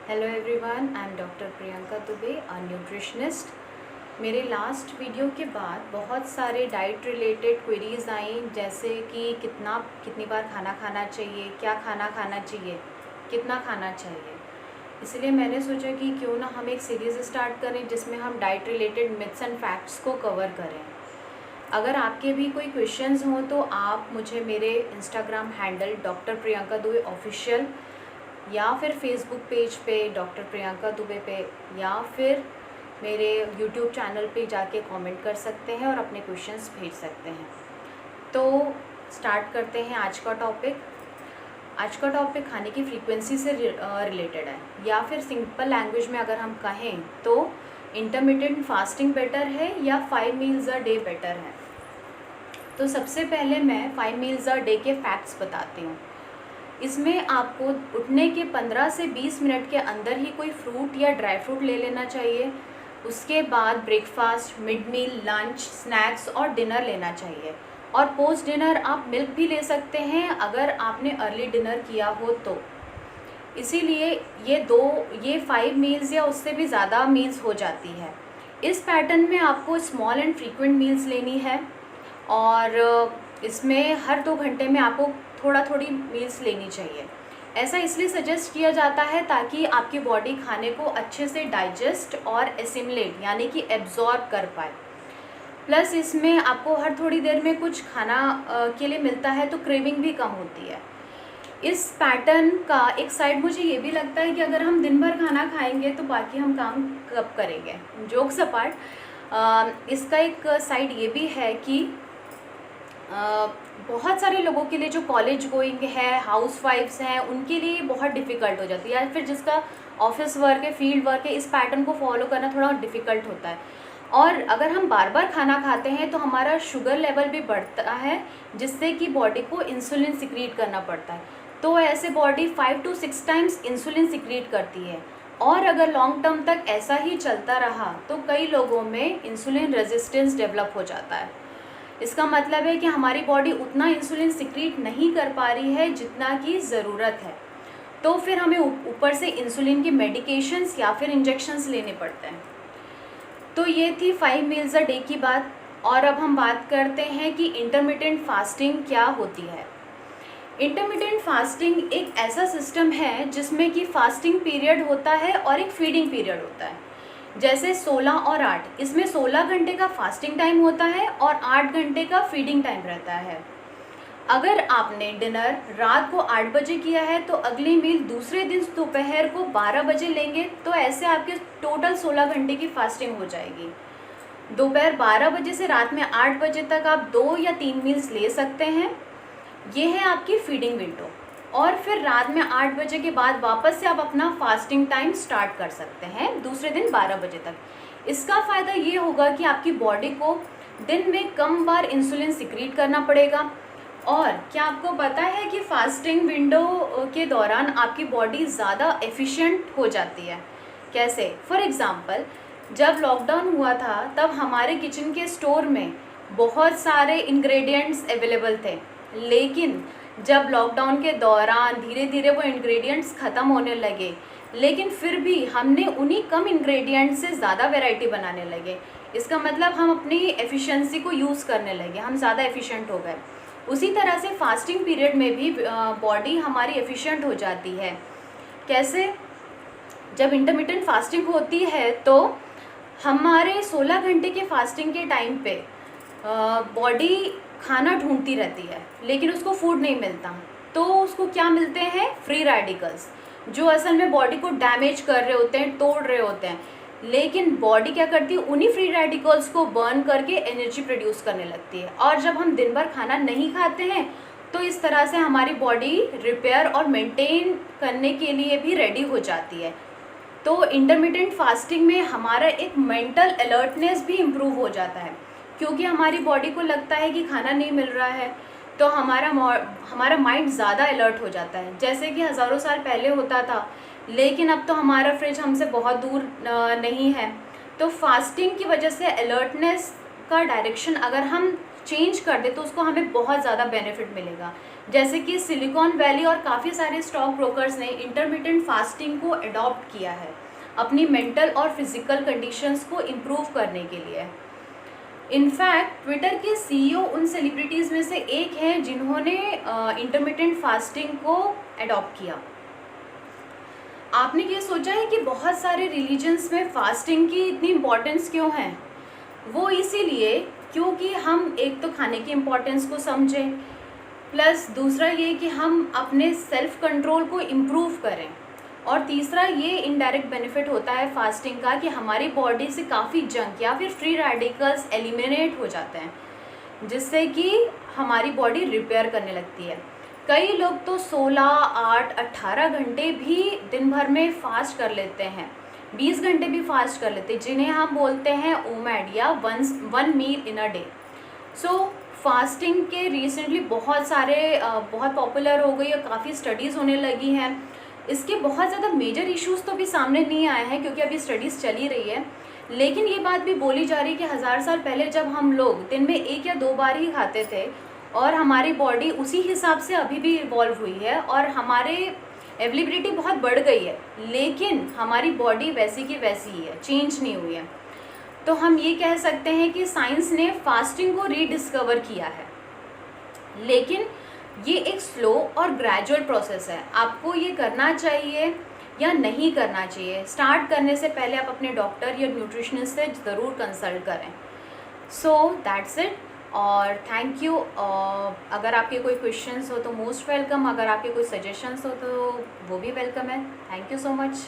Hello everyone, I am doctor Priyanka Dubey, a nutritionist. मेरे last video के बाद बहुत सारे डाइट रिलेटेड क्वेरीज आई, जैसे कि कितनी बार खाना खाना चाहिए, क्या खाना खाना चाहिए, कितना खाना चाहिए। इसलिए मैंने सोचा कि क्यों ना हम एक सीरीज़ स्टार्ट करें जिसमें हम diet related myths and facts को कवर करें। अगर आपके भी कोई क्वेश्चंस हों तो आप मुझे मेरे Instagram handle doctor Priyanka Dubey official या फिर फेसबुक पेज पे डॉक्टर प्रियंका दुबे पे या फिर मेरे यूट्यूब चैनल पे जाके कमेंट कर सकते हैं और अपने क्वेश्चंस भेज सकते हैं। तो स्टार्ट करते हैं आज का टॉपिक। आज का टॉपिक खाने की फ्रीक्वेंसी से रिलेटेड है, या फिर सिंपल लैंग्वेज में अगर हम कहें तो इंटरमिटेंट फास्टिंग बेटर है या 5 मील्स अ डे बेटर है। तो सबसे पहले मैं 5 मील्स अ डे के फैक्ट्स बताती हूँ। इसमें आपको उठने के 15 से 20 मिनट के अंदर ही कोई फ्रूट या ड्राई फ्रूट ले लेना चाहिए। उसके बाद ब्रेकफास्ट, मिड मील, लंच, स्नैक्स और डिनर लेना चाहिए। और पोस्ट डिनर आप मिल्क भी ले सकते हैं अगर आपने अर्ली डिनर किया हो तो। इसीलिए ये 5 मील्स या उससे भी ज़्यादा मील्स हो जाती है। इस पैटर्न में आपको स्मॉल एंड फ्रीक्वेंट मील्स लेनी है और इसमें हर 2 घंटे में आपको थोड़ी मील्स लेनी चाहिए। ऐसा इसलिए सजेस्ट किया जाता है ताकि आपकी बॉडी खाने को अच्छे से डाइजेस्ट और एसिमिलेट यानी कि एब्जॉर्ब कर पाए। प्लस इसमें आपको हर थोड़ी देर में कुछ खाना के लिए मिलता है तो क्रेविंग भी कम होती है। इस पैटर्न का एक साइड मुझे ये भी लगता है कि अगर हम दिन भर खाना खाएंगे तो बाकी हम काम कब करेंगे। जोक्स अपार्ट, इसका एक साइड ये भी है कि बहुत सारे लोगों के लिए जो कॉलेज गोइंग है, हाउस वाइफ्स हैं, उनके लिए बहुत डिफ़िकल्ट हो जाती है, या फिर जिसका ऑफिस वर्क है, फील्ड वर्क है, इस पैटर्न को फॉलो करना थोड़ा डिफ़िकल्ट होता है। और अगर हम बार बार खाना खाते हैं तो हमारा शुगर लेवल भी बढ़ता है, जिससे कि बॉडी को इंसुलिन सिक्रीट करना पड़ता है। तो ऐसे body 5 to 6 times insulin secrete करती है। और अगर लॉन्ग टर्म तक ऐसा ही चलता रहा तो कई लोगों में इंसुलिन रेजिस्टेंस डेवलप हो जाता है। इसका मतलब है कि हमारी बॉडी उतना इंसुलिन सिक्रीट नहीं कर पा रही है जितना की ज़रूरत है, तो फिर हमें ऊपर से इंसुलिन की मेडिकेशंस या फिर इंजेक्शंस लेने पड़ते हैं। तो ये थी 5 मील्स अ डे की बात। और अब हम बात करते हैं कि इंटरमिटेंट फास्टिंग क्या होती है। इंटरमिटेंट फास्टिंग एक ऐसा सिस्टम है जिसमें कि फास्टिंग पीरियड होता है और एक फीडिंग पीरियड होता है। जैसे 16 और 8, इसमें 16 घंटे का फास्टिंग टाइम होता है और 8 घंटे का फीडिंग टाइम रहता है। अगर आपने डिनर रात को 8 बजे किया है तो अगली मील दूसरे दिन दोपहर को 12 बजे लेंगे, तो ऐसे आपके टोटल 16 घंटे की फास्टिंग हो जाएगी। दोपहर 12 बजे से रात में 8 बजे तक आप 2 या 3 मील्स ले सकते हैं। ये है आपकी फीडिंग विंडो। और फिर रात में 8 बजे के बाद वापस से आप अपना फास्टिंग टाइम स्टार्ट कर सकते हैं दूसरे दिन 12 बजे तक। इसका फ़ायदा ये होगा कि आपकी बॉडी को दिन में कम बार इंसुलिन सिक्रीट करना पड़ेगा। और क्या आपको पता है कि फास्टिंग विंडो के दौरान आपकी बॉडी ज़्यादा एफिशिएंट हो जाती है। कैसे? फॉर एग्ज़ाम्पल, जब लॉकडाउन हुआ था तब हमारे किचन के स्टोर में बहुत सारे इंग्रेडिएंट्स अवेलेबल थे, लेकिन जब लॉकडाउन के दौरान धीरे धीरे वो इंग्रेडिएंट्स ख़त्म होने लगे, लेकिन फिर भी हमने उन्हीं कम इंग्रेडिएंट्स से ज़्यादा वैरायटी बनाने लगे। इसका मतलब हम अपनी एफिशिएंसी को यूज़ करने लगे, हम ज़्यादा एफिशिएंट हो गए। उसी तरह से फास्टिंग पीरियड में भी बॉडी हमारी एफिशिएंट हो जाती है। कैसे? जब इंटरमिटेंट फास्टिंग होती है तो हमारे 16 घंटे के फास्टिंग के टाइम पे बॉडी खाना ढूंढती रहती है, लेकिन उसको फूड नहीं मिलता। तो उसको क्या मिलते हैं? फ्री रेडिकल्स, जो असल में बॉडी को डैमेज कर रहे होते हैं, तोड़ रहे होते हैं। लेकिन बॉडी क्या करती है? उन्हीं फ्री रेडिकल्स को बर्न करके एनर्जी प्रोड्यूस करने लगती है। और जब हम दिन भर खाना नहीं खाते हैं तो इस तरह से हमारी बॉडी रिपेयर और मेंटेन करने के लिए भी रेडी हो जाती है। तो इंटरमिटेंट फास्टिंग में हमारा एक मेंटल अलर्टनेस भी इम्प्रूव हो जाता है, क्योंकि हमारी बॉडी को लगता है कि खाना नहीं मिल रहा है, तो हमारा माइंड ज़्यादा अलर्ट हो जाता है, जैसे कि हज़ारों साल पहले होता था। लेकिन अब तो हमारा फ्रिज हमसे बहुत दूर नहीं है। तो फास्टिंग की वजह से अलर्टनेस का डायरेक्शन अगर हम चेंज कर दे तो उसको हमें बहुत ज़्यादा बेनिफिट मिलेगा। जैसे कि सिलिकॉन वैली और काफ़ी सारे स्टॉक ब्रोकर्स ने इंटरमिटेंट फास्टिंग को अडॉप्ट किया है अपनी मेंटल और फिजिकल कंडीशंस को इम्प्रूव करने के लिए। इनफैक्ट ट्विटर के सीईओ उन सेलिब्रिटीज़ में से एक हैं जिन्होंने इंटरमिटेंट फास्टिंग को अडॉप्ट किया। आपने ये सोचा है कि बहुत सारे रिलीजन्स में फास्टिंग की इतनी इम्पोर्टेंस क्यों है? वो इसीलिए क्योंकि हम एक तो खाने की इम्पोर्टेंस को समझें, प्लस दूसरा ये कि हम अपने सेल्फ कंट्रोल को इम्प्रूव करें, और तीसरा ये इनडायरेक्ट बेनिफिट होता है फास्टिंग का कि हमारी बॉडी से काफ़ी जंक या फिर फ्री रेडिकल्स एलिमिनेट हो जाते हैं, जिससे कि हमारी बॉडी रिपेयर करने लगती है। कई लोग तो 16, 8, 18 घंटे भी दिन भर में फास्ट कर लेते हैं, 20 घंटे भी फास्ट कर लेते हैं, जिन्हें हम बोलते हैं ओमैड या one meal in a day. So fasting के रिसेंटली बहुत पॉपुलर हो गई और काफ़ी स्टडीज़ होने लगी हैं। इसके बहुत ज़्यादा मेजर इश्यूज़ तो अभी सामने नहीं आए हैं क्योंकि अभी स्टडीज़ चली रही है, लेकिन ये बात भी बोली जा रही है कि 1000 साल पहले जब हम लोग दिन में 1 या 2 बार ही खाते थे और हमारी बॉडी उसी हिसाब से अभी भी इवॉल्व हुई है और हमारे अवेलेबिलिटी बहुत बढ़ गई है, लेकिन हमारी बॉडी वैसी की वैसी ही है, चेंज नहीं हुई है। तो हम ये कह सकते हैं कि साइंस ने फास्टिंग को रीडिस्कवर किया है, लेकिन ये एक स्लो और ग्रेजुअल प्रोसेस है। आपको ये करना चाहिए या नहीं करना चाहिए, स्टार्ट करने से पहले आप अपने डॉक्टर या न्यूट्रिशनिस्ट से ज़रूर कंसल्ट करें। सो दैट्स इट, और थैंक यू। अगर आपके कोई क्वेश्चंस हो तो मोस्ट वेलकम, अगर आपके कोई सजेशंस हो तो वो भी वेलकम है। Thank you so much.